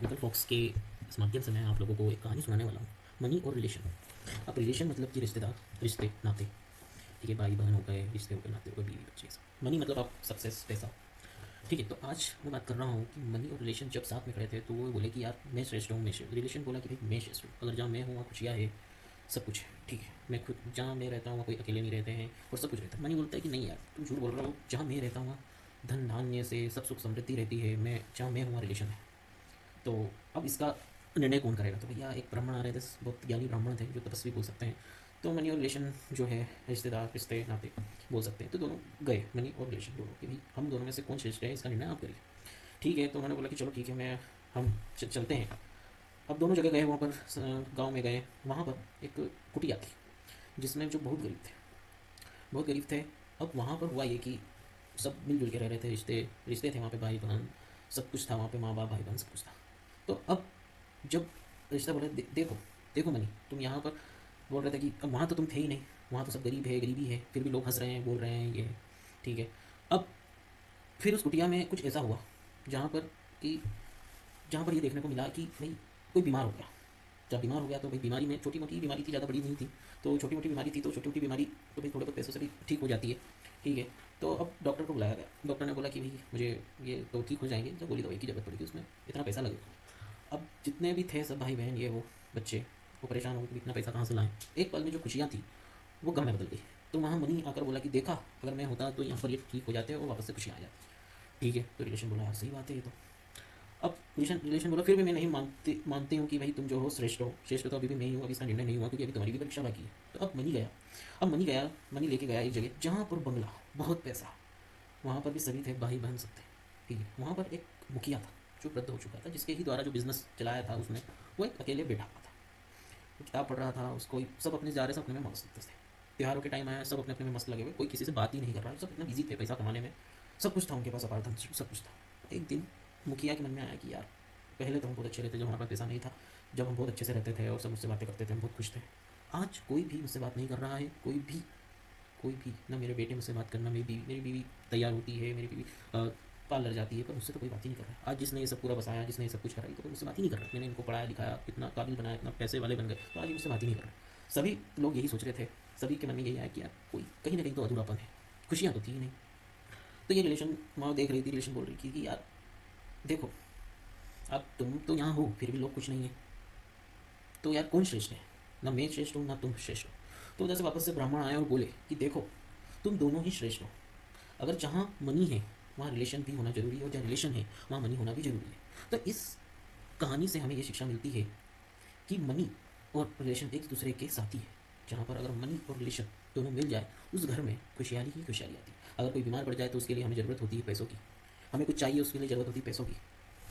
Technical fox के इस माध्यम से मैं आप लोगों को एक कहानी सुनाने वाला हूँ, मनी और रिलेशन। अब रिलेशन मतलब कि रिश्तेदार, रिश्ते नाते, ठीक है, भाई बहन हो गए, रिश्ते हो गए, नाते हो गए, बीवी बच्चे। मनी मतलब आप सक्सेस, पैसा। ठीक है, तो आज मैं बात कर रहा हूँ कि मनी और रिलेशन जब साथ में खड़े थे तो वो बोले कि यार मैं श्रेष्ठ हूँ, मैं श्रेष्ठ। रिलेशन बोला कि भाई मैं श्रेष्ठ हूँ, अगर जहाँ मैं हूँ वहाँ खुशियाँ है, सब कुछ है, ठीक है। मैं खुद जहाँ मैं रहता हूँ वहाँ कोई अकेले नहीं रहते हैं और सब कुछ रहता है। मनी बोलता है कि नहीं यार तुम झूठ बोल रहे हो, जहाँ मैं रहता हूँ वहाँ धन धान्य से सब सुख समृद्धि रहती है, मैं जहाँ मैं हूँ वहाँ रिलेशन है। तो अब इसका निर्णय कौन करेगा? तो भैया एक ब्राह्मण आ रहे थे, बहुत ज्ञानी ब्राह्मण थे जो तपस्वी बोल सकते हैं। तो मनी और रिलेशन जो है, रिश्तेदार, रिश्ते नाते बोल सकते हैं। तो दोनों गए, मनी और रिलेशन दोनों, कि भाई हम दोनों में से कौन श्रेष्ठ है इसका निर्णय आप करिए। ठीक है, तो उन्होंने बोला कि चलो ठीक है, मैं हम चलते हैं। अब दोनों जगह गए, वहाँ पर गाँव में गए, वहाँ पर एक कुटिया थी जिसमें जो बहुत गरीब थे, बहुत गरीब थे। अब वहाँ पर हुआ ये कि सब मिलजुल के रह रहे थे, रिश्ते रिश्ते थे वहाँ पे, भाई बहन सब कुछ था वहाँ पे, माँ बाप भाई बहन सब कुछ था। तो अब जब रिश्ता बोले देखो देखो मनी, तुम यहाँ पर बोल रहे थे कि अब वहाँ तो तुम थे ही नहीं, वहाँ तो सब गरीब है, गरीबी है, फिर भी लोग हंस रहे हैं, बोल रहे हैं, ये है, ठीक है। अब फिर उस कुटिया में कुछ ऐसा हुआ जहाँ पर कि जहाँ पर ये देखने को मिला कि भाई कोई बीमार हो गया। जब बीमार हो गया तो भाई बीमारी में छोटी मोटी बीमारी थी, ज़्यादा बड़ी नहीं थी। तो छोटी मोटी बीमारी थी, तो छोटी मोटी बीमारी तो भाई थोड़े बहुत पैसों से भी ठीक हो जाती है, ठीक है। तो अब डॉक्टर को बुलाया गया, डॉक्टर ने बोला कि भाई मुझे ये तो ठीक हो जाएंगे, जो गोली दवाई की जरूरत पड़ेगी उसमें इतना पैसा लगेगा। अब जितने भी थे सब भाई बहन ये वो बच्चे, वो परेशान हो गए कि इतना पैसा कहाँ से लाएं। एक पल में जो खुशियाँ थी वो गम में बदल गई। तो वहाँ मनी आकर बोला कि देखा, अगर मैं होता तो यहाँ पर ये ठीक हो जाते और वापस से खुशियाँ आ जाती, ठीक है। तो रिलेशन बोला यार सही बात है ये तो। अब रिलेशन बोला फिर भी मैं नहीं मानती हूँ कि भाई तुम जो हो श्रेष्ठ हो, श्रेष्ठ तो अभी भी मैं ही हूँ, अभी इसका निर्णय नहीं हुआ क्योंकि अभी तुम्हारी भी परीक्षा बाकी है। तो अब मनी गया, अब मनी गया, मनी लेके गया एक जगह जहाँ पर बंगला, बहुत पैसा, वहाँ पर भी सभी थे, भाई बहन सब थे, ठीक है। वहाँ पर एक मुखिया था जो वृद्ध हो चुका था, जिसके ही द्वारा जो बिजनेस चलाया था उसने, वो एक अकेले बैठा हुआ था, वो किताब पढ़ रहा था, उसको सब अपने जा रहे, सब अपने में मस्त थे। त्योहारों के टाइम आया, सब अपने अपने में मस्त लगे हुए, कोई किसी से बात ही नहीं कर रहा है, सब इतना बिजी थे पैसा कमाने में, सब कुछ था उनके पास, अपार्थ सब कुछ था। एक दिन मुखिया के मन में आया कि यार पहले तो हम बहुत अच्छे रहते जब हमारे पास पैसा नहीं था, जब हम बहुत अच्छे से रहते थे और सब मुझसे बातें करते थे, हम बहुत खुश थे। आज कोई भी मुझसे बात नहीं कर रहा है, कोई भी ना, मेरे बेटे मुझसे बात करना, मेरी बीवी तैयार होती है, मेरी बीवी पार्लर जाती है, पर मुझसे तो कोई बात ही नहीं कर रहा। आज जिसने ये सब पूरा बसाया, जिसने ये सब कुछ करा, तो कोई मुझसे बात ही नहीं कर रहा। मैंने इनको पढ़ाया लिखाया, इतना काबिल बनाया, इतना पैसे वाले बन गए, तो आज ये मुझसे बात ही नहीं कर रहा। सभी लोग यही सोच रहे थे, सभी के मन में यही आया कि यार कोई कहीं ना कहीं तो अधूरापन है, खुशियाँ तो थी ही नहीं। तो ये रिलेशन वहाँ देख रही थी, रिलेशन बोल रही थी कि यार देखो, अब तुम तो यहाँ हो फिर भी लोग कुछ नहीं है, तो यार कौन श्रेष्ठ है? ना मैं श्रेष्ठ हूँ ना तुम श्रेष्ठ हो। तो उधर से वापस से ब्राह्मण आए और बोले कि देखो, तुम दोनों ही श्रेष्ठ हो। अगर जहाँ मनी है वहाँ रिलेशन भी होना जरूरी है, और जहाँ रिलेशन है वहाँ मनी होना भी जरूरी है। तो इस कहानी से हमें ये शिक्षा मिलती है कि मनी और रिलेशन एक दूसरे के साथी है। जहाँ पर अगर मनी और रिलेशन दोनों मिल जाए, उस घर में खुशहाली ही खुशहाली आती है। अगर कोई बीमार पड़ जाए तो उसके लिए हमें ज़रूरत होती है पैसों की, हमें कुछ चाहिए उसके लिए ज़रूरत होती है पैसों की।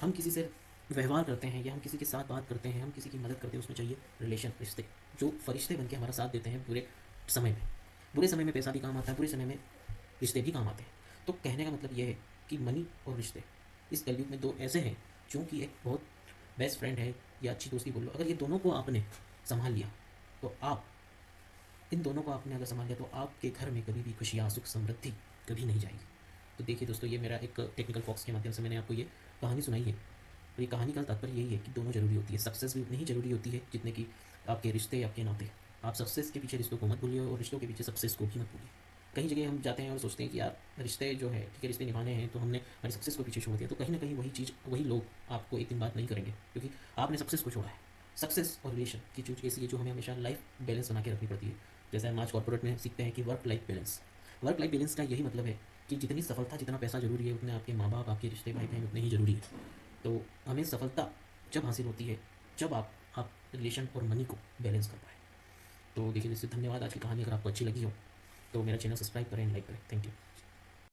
हम किसी से व्यवहार करते हैं या हम किसी के साथ बात करते हैं, हम किसी की मदद करते हैं, उसमें चाहिए रिलेशन, रिश्ते, जो फरिश्ते बन के हमारा साथ देते हैं बुरे समय में। बुरे समय में पैसा भी काम आता है, बुरे समय में रिश्ते भी काम आते हैं। तो कहने का मतलब ये है कि मनी और रिश्ते इस कलयुग में दो ऐसे हैं जो कि एक बहुत बेस्ट फ्रेंड है या अच्छी दोस्ती बोल लो। अगर ये दोनों को आपने संभाल लिया, तो आप इन दोनों को आपने अगर संभाल लिया, तो आपके घर में कभी भी खुशियाँ, सुख, समृद्धि कभी नहीं जाएगी। तो देखिए दोस्तों, ये मेरा एक टेक्निकल फॉक्स के माध्यम से मैंने आपको ये कहानी सुनाई है। और ये कहानी का तात्पर्य यही है कि दोनों जरूरी होती है। सक्सेस भी उतनी ही जरूरी होती है जितने कि आपके रिश्ते, आपके नाते। आप सक्सेस के पीछे रिश्तों को मत भूलिए और रिश्तों के पीछे सक्सेस को भी मत भूलिए। कहीं जगह हम जाते हैं और सोचते हैं कि यार रिश्ते जो है, ठीक है, रिश्ते निभाने हैं, तो हमने हमारी सक्सेस को पीछे छोड़ दिया। तो कहीं ना कहीं वही चीज़, वही लोग आपको एक दिन बात नहीं करेंगे, क्योंकि आपने सक्सेस को छोड़ा है। सक्सेस और रिलेशन की चीज़ ऐसी है जो हमें हमेशा लाइफ बैलेंस बना के रखनी पड़ती है। जैसे हम आज कॉर्पोरेट में सीखते हैं कि work life balance. Work life balance का यही मतलब है कि जितनी सफलता, जितना पैसा जरूरी है, उतने आपके माँ बाप, आपके रिश्ते, भाई बहन उतने ही जरूरी है। तो हमें सफलता जब हासिल होती है, जब आप रिलेशन और मनी को बैलेंस कर पाए। तो देखिए, जैसे धन्यवाद। आज की कहानी अगर आपको अच्छी लगी हो तो मेरा चैनल सब्सक्राइब करें, लाइक करें। Thank you.